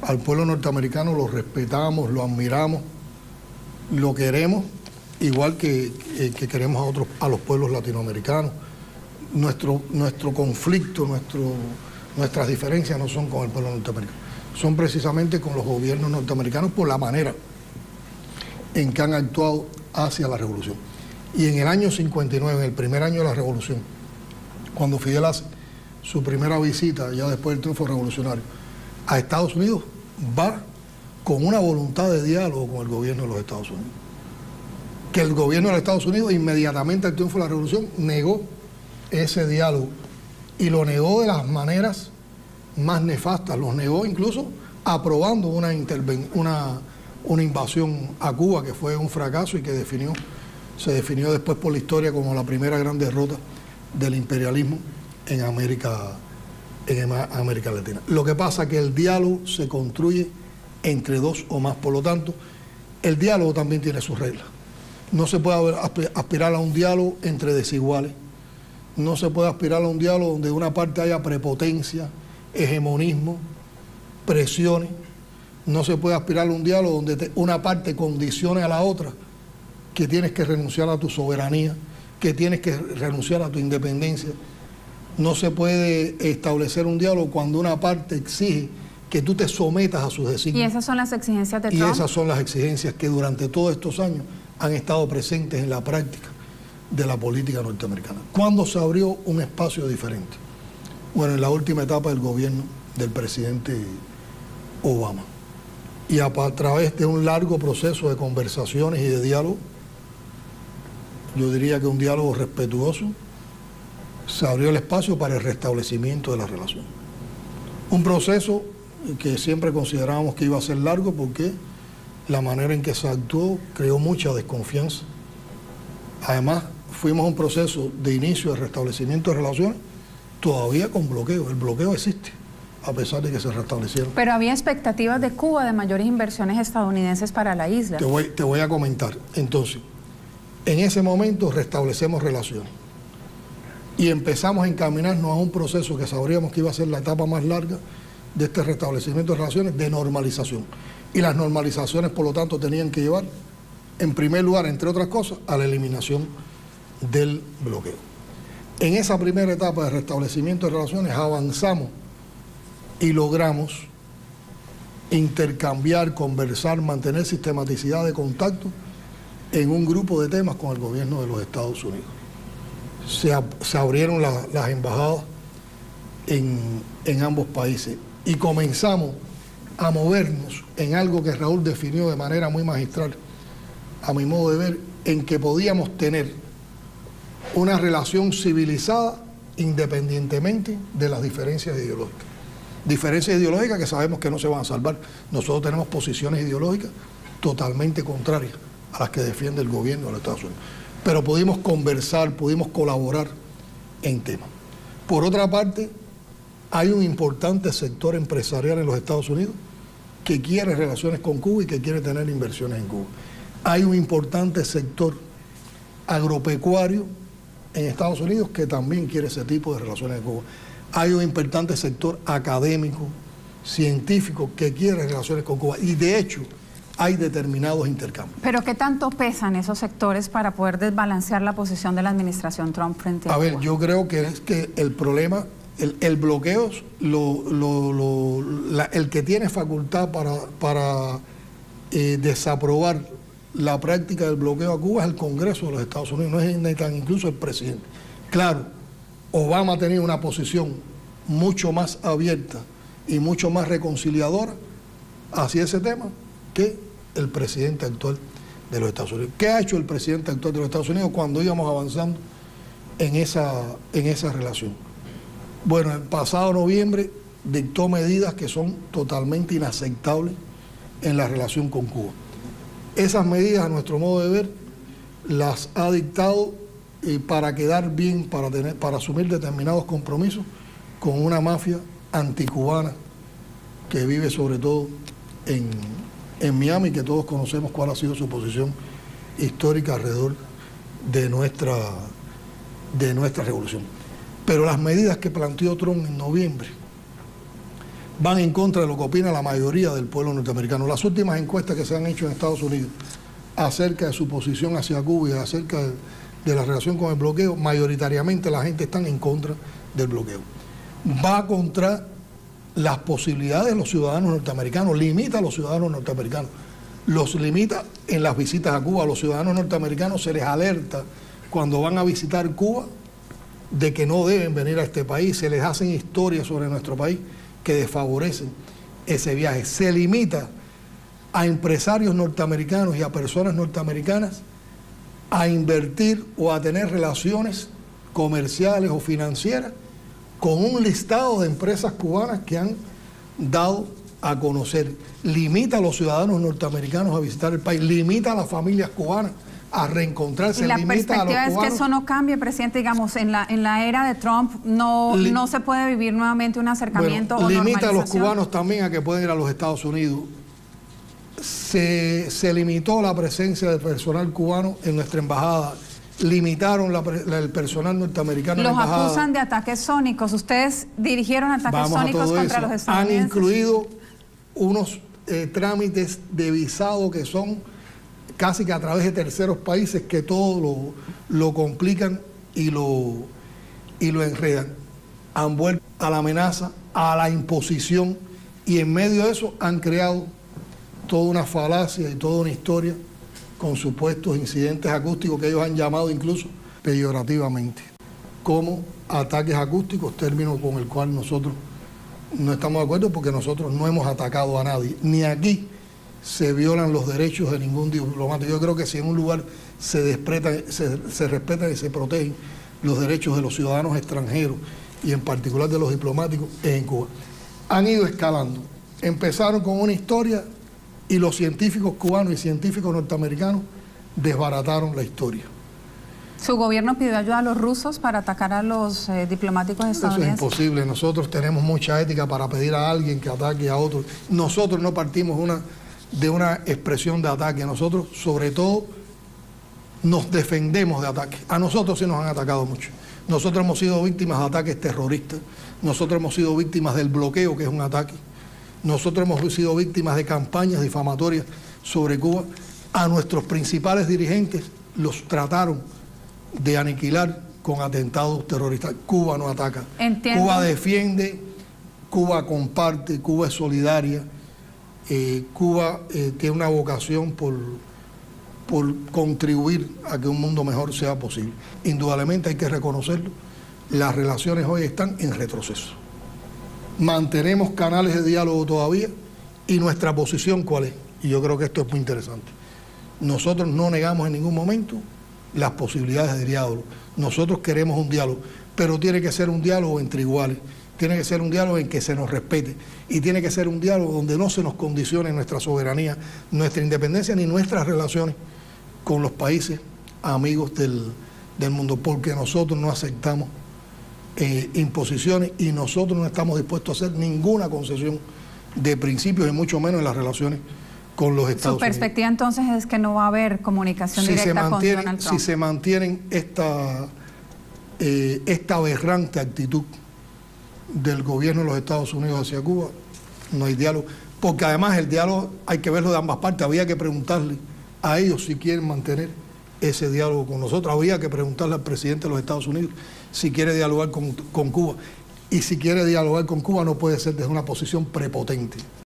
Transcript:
Al pueblo norteamericano lo respetamos, lo admiramos, lo queremos, igual que queremos a los pueblos latinoamericanos. Nuestro conflicto, nuestras diferencias no son con el pueblo norteamericano, son precisamente con los gobiernos norteamericanos por la manera en que han actuado hacia la revolución. Y en el año 59, en el primer año de la revolución, cuando Fidel hace su primera visita, ya después del triunfo revolucionario, a Estados Unidos, va con una voluntad de diálogo con el gobierno de los Estados Unidos. Que el gobierno de los Estados Unidos, inmediatamente al triunfo de la revolución, negó ese diálogo y lo negó de las maneras más nefastas, los negó incluso aprobando una invasión a Cuba que fue un fracaso y que se definió después por la historia como la primera gran derrota del imperialismo en América Latina. Lo que pasa es que el diálogo se construye entre dos o más, por lo tanto, el diálogo también tiene sus reglas. No se puede aspirar a un diálogo entre desiguales, no se puede aspirar a un diálogo donde de una parte haya prepotencia, hegemonismo, presiones, no se puede aspirar a un diálogo donde una parte condicione a la otra, que tienes que renunciar a tu soberanía, que tienes que renunciar a tu independencia. No se puede establecer un diálogo cuando una parte exige que tú te sometas a sus designios. ¿Y esas son las exigencias de Trump? Y esas son las exigencias que durante todos estos años han estado presentes en la práctica de la política norteamericana. ¿Cuándo se abrió un espacio diferente? Bueno, en la última etapa del gobierno del presidente Obama. Y a través de un largo proceso de conversaciones y de diálogo, yo diría que un diálogo respetuoso, se abrió el espacio para el restablecimiento de la relación. Un proceso que siempre considerábamos que iba a ser largo porque la manera en que se actuó creó mucha desconfianza. Además, fuimos a un proceso de inicio de restablecimiento de relaciones todavía con bloqueo. El bloqueo existe, a pesar de que se restablecieron. Pero había expectativas de Cuba de mayores inversiones estadounidenses para la isla. Te voy a comentar. Entonces, en ese momento restablecemos relaciones y empezamos a encaminarnos a un proceso que sabríamos que iba a ser la etapa más larga de este restablecimiento de relaciones, de normalización. Y las normalizaciones, por lo tanto, tenían que llevar, en primer lugar, entre otras cosas, a la eliminación del bloqueo. En esa primera etapa de restablecimiento de relaciones avanzamos y logramos intercambiar, conversar, mantener sistematicidad de contacto en un grupo de temas con el gobierno de los Estados Unidos. Se abrieron las embajadas en ambos países y comenzamos a movernos en algo que Raúl definió de manera muy magistral, a mi modo de ver, en que podíamos tener una relación civilizada independientemente de las diferencias ideológicas. Diferencias ideológicas que sabemos que no se van a salvar. Nosotros tenemos posiciones ideológicas totalmente contrarias a las que defiende el gobierno de los Estados Unidos. Pero pudimos conversar, pudimos colaborar en temas. Por otra parte, hay un importante sector empresarial en los Estados Unidos que quiere relaciones con Cuba y que quiere tener inversiones en Cuba. Hay un importante sector agropecuario en Estados Unidos que también quiere ese tipo de relaciones con Cuba. Hay un importante sector académico, científico, que quiere relaciones con Cuba. Y de hecho, hay determinados intercambios. ¿Pero qué tanto pesan esos sectores para poder desbalancear la posición de la administración Trump frente a Cuba? A ver, yo creo que es que el problema, el bloqueo, el que tiene facultad para desaprobar la práctica del bloqueo a Cuba es el Congreso de los Estados Unidos, no es ni tan incluso el presidente. Claro, Obama tenía una posición mucho más abierta y mucho más reconciliadora hacia ese tema que el presidente actual de los Estados Unidos. ¿Qué ha hecho el presidente actual de los Estados Unidos cuando íbamos avanzando en esa relación? Bueno, el pasado noviembre dictó medidas que son totalmente inaceptables en la relación con Cuba. Esas medidas, a nuestro modo de ver, las ha dictado para quedar bien, para asumir determinados compromisos con una mafia anticubana que vive sobre todo en Miami, que todos conocemos cuál ha sido su posición histórica alrededor de nuestra revolución. Pero las medidas que planteó Trump en noviembre van en contra de lo que opina la mayoría del pueblo norteamericano. Las últimas encuestas que se han hecho en Estados Unidos acerca de su posición hacia Cuba y acerca de la relación con el bloqueo, mayoritariamente la gente está en contra del bloqueo. Va contra las posibilidades de los ciudadanos norteamericanos, limita a los ciudadanos norteamericanos, los limita en las visitas a Cuba. A los ciudadanos norteamericanos se les alerta cuando van a visitar Cuba de que no deben venir a este país, se les hacen historias sobre nuestro país que desfavorecen ese viaje. Se limita a empresarios norteamericanos y a personas norteamericanas a invertir o a tener relaciones comerciales o financieras con un listado de empresas cubanas que han dado a conocer. Limita a los ciudadanos norteamericanos a visitar el país, limita a las familias cubanas a reencontrarse. Y la limita perspectiva a los es que eso no cambie, presidente. Digamos, en la era de Trump no se puede vivir nuevamente un acercamiento o normalización. Limita a los cubanos también a que pueden ir a los Estados Unidos. Se limitó la presencia del personal cubano en nuestra embajada, limitaron el personal norteamericano en la embajada. Los acusan de ataques sónicos. Ustedes dirigieron ataques sónicos contra los estadounidenses. Han incluido unos trámites de visado que son casi que a través de terceros países que todo lo complican y lo enredan. Han vuelto a la amenaza, a la imposición, y en medio de eso han creado toda una falacia y toda una historia con supuestos incidentes acústicos que ellos han llamado incluso peyorativamente como ataques acústicos, término con el cual nosotros no estamos de acuerdo, porque nosotros no hemos atacado a nadie, ni aquí se violan los derechos de ningún diplomático. Yo creo que si en un lugar se respetan y se protegen los derechos de los ciudadanos extranjeros y en particular de los diplomáticos, es en Cuba. Han ido escalando. Empezaron con una historia y los científicos cubanos y científicos norteamericanos desbarataron la historia. ¿Su gobierno pidió ayuda a los rusos para atacar a los diplomáticos estadounidenses? Eso es imposible. Nosotros tenemos mucha ética para pedir a alguien que ataque a otro. Nosotros no partimos de una expresión de ataque. Nosotros, sobre todo, nos defendemos de ataques. A nosotros sí nos han atacado mucho. Nosotros hemos sido víctimas de ataques terroristas. Nosotros hemos sido víctimas del bloqueo, que es un ataque. Nosotros hemos sido víctimas de campañas difamatorias sobre Cuba. A nuestros principales dirigentes los trataron de aniquilar con atentados terroristas. Cuba no ataca. Entiendo. Cuba defiende, Cuba comparte, Cuba es solidaria. Cuba tiene una vocación por contribuir a que un mundo mejor sea posible. Indudablemente hay que reconocerlo, las relaciones hoy están en retroceso. Mantenemos canales de diálogo todavía, y nuestra posición ¿cuál es? Y yo creo que esto es muy interesante. Nosotros no negamos en ningún momento las posibilidades de diálogo. Nosotros queremos un diálogo, pero tiene que ser un diálogo entre iguales. Tiene que ser un diálogo en que se nos respete, y tiene que ser un diálogo donde no se nos condicione nuestra soberanía, nuestra independencia, ni nuestras relaciones con los países amigos del mundo, porque nosotros no aceptamos imposiciones, y nosotros no estamos dispuestos a hacer ninguna concesión de principios, y mucho menos en las relaciones con los Estados Unidos. Su perspectiva entonces es que no va a haber comunicación directa con Donald Trump. Si se mantienen esta aberrante actitud del gobierno de los Estados Unidos hacia Cuba, no hay diálogo, porque además el diálogo hay que verlo de ambas partes. Había que preguntarle a ellos si quieren mantener ese diálogo con nosotros, había que preguntarle al presidente de los Estados Unidos si quiere dialogar con Cuba, y si quiere dialogar con Cuba no puede ser desde una posición prepotente.